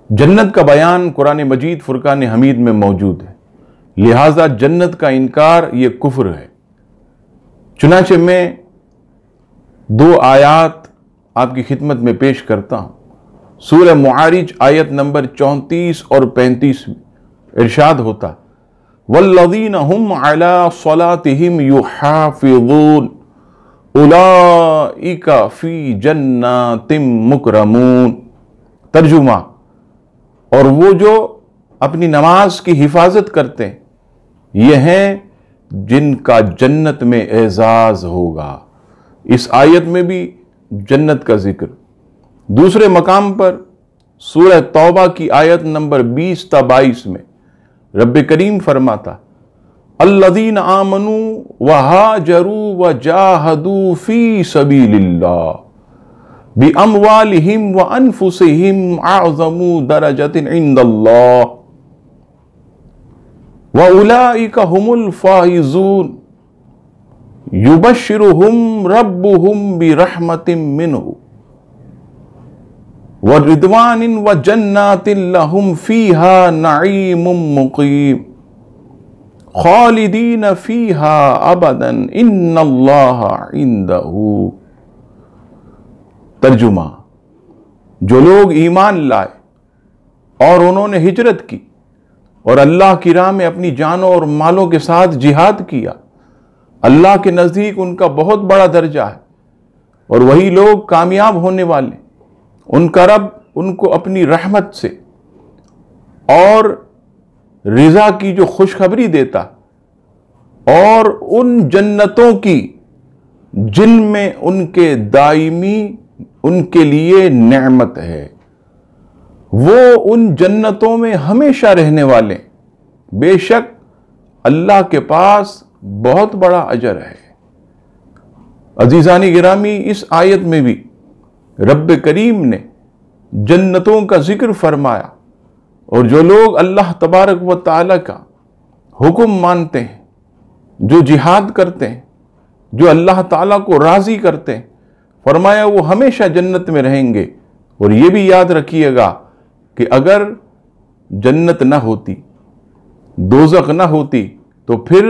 جنت کا بیان قرآن مجید فرقان حمید میں موجود ہے، لہٰذا جنت کا انکار یہ کفر ہے۔ چنانچہ میں دو آیات آپ کی خدمت میں پیش کرتا ہوں۔ سورہ معارج آیت نمبر 34 اور 35 میں ارشاد ہوتا وَالَّذِينَ هُمْ عَلَىٰ صَلَاتِهِمْ يُحَافِظُونَ أُولَٰئِكَ فِي جَنَّاتٍ مُكْرَمُونَ۔ ترجمہ، اور وہ جو اپنی نماز کی حفاظت کرتے ہیں یہ ہیں جن کا جنت میں اعزاز ہوگا۔ اس آیت میں بھی جنت کا ذکر۔ دوسرے مقام پر سورہ توبہ کی آیت نمبر 20 تا 22 میں رب کریم فرماتا الذین آمنوا وہاجروا وجاہدوا فی سبیل اللہ بِأَمْوَالِهِمْ وَأَنفُسِهِمْ أَعْظَمُ دَرَجَةٍ عِنْدَ اللَّهِ وَأُولَئِكَ هُمُ الْفَائِزُونَ يُبَشِّرُهُمْ رَبُّهُمْ بِرَحْمَةٍ مِّنْهُ وَرِضْوَانٍ وَجَنَّاتٍ لَهُمْ فِيهَا نَعِيمٌ مُّقِيمٌ خَالِدِينَ فِيهَا أَبَدًا إِنَّ اللَّهَ عِندَهُ۔ ترجمہ، جو لوگ ایمان لائے اور انہوں نے ہجرت کی اور اللہ کی راہ میں اپنی جانوں اور مالوں کے ساتھ جہاد کیا، اللہ کے نزدیک ان کا بہت بڑا درجہ ہے اور وہی لوگ کامیاب ہونے والے۔ ان کا رب ان کو اپنی رحمت سے اور رضا کی جو خوشخبری دیتا اور ان جنتوں کی جن میں ان کے دائمی ان کے لیے نعمت ہے، وہ ان جنتوں میں ہمیشہ رہنے والے، بے شک اللہ کے پاس بہت بڑا اجر ہے۔ عزیزان گرامی، اس آیت میں بھی رب کریم نے جنتوں کا ذکر فرمایا، اور جو لوگ اللہ تبارک و تعالیٰ کا حکم مانتے ہیں، جو جہاد کرتے ہیں، جو اللہ تعالیٰ کو راضی کرتے ہیں، فرمایا وہ ہمیشہ جنت میں رہیں گے۔ اور یہ بھی یاد رکھیے گا کہ اگر جنت نہ ہوتی، دوزخ نہ ہوتی، تو پھر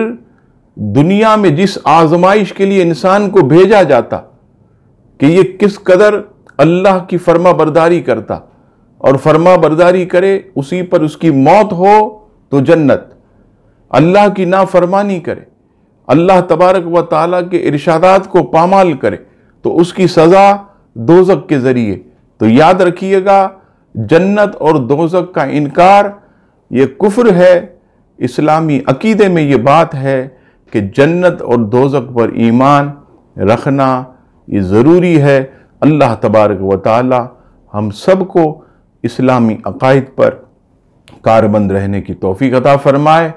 دنیا میں جس آزمائش کے لیے انسان کو بھیجا جاتا کہ یہ کس قدر اللہ کی فرما برداری کرتا، اور فرما برداری کرے اسی پر اس کی موت ہو تو جنت، اللہ کی نافرمانی کرے، اللہ تبارک و تعالیٰ کے ارشادات کو پامال کرے تو اس کی سزا دوزخ کے ذریعے۔ تو یاد رکھیے گا، جنت اور دوزخ کا انکار یہ کفر ہے۔ اسلامی عقیدے میں یہ بات ہے کہ جنت اور دوزخ پر ایمان رکھنا یہ ضروری ہے۔ اللہ تبارک و تعالی ہم سب کو اسلامی عقائد پر کاربند رہنے کی توفیق عطا فرمائے۔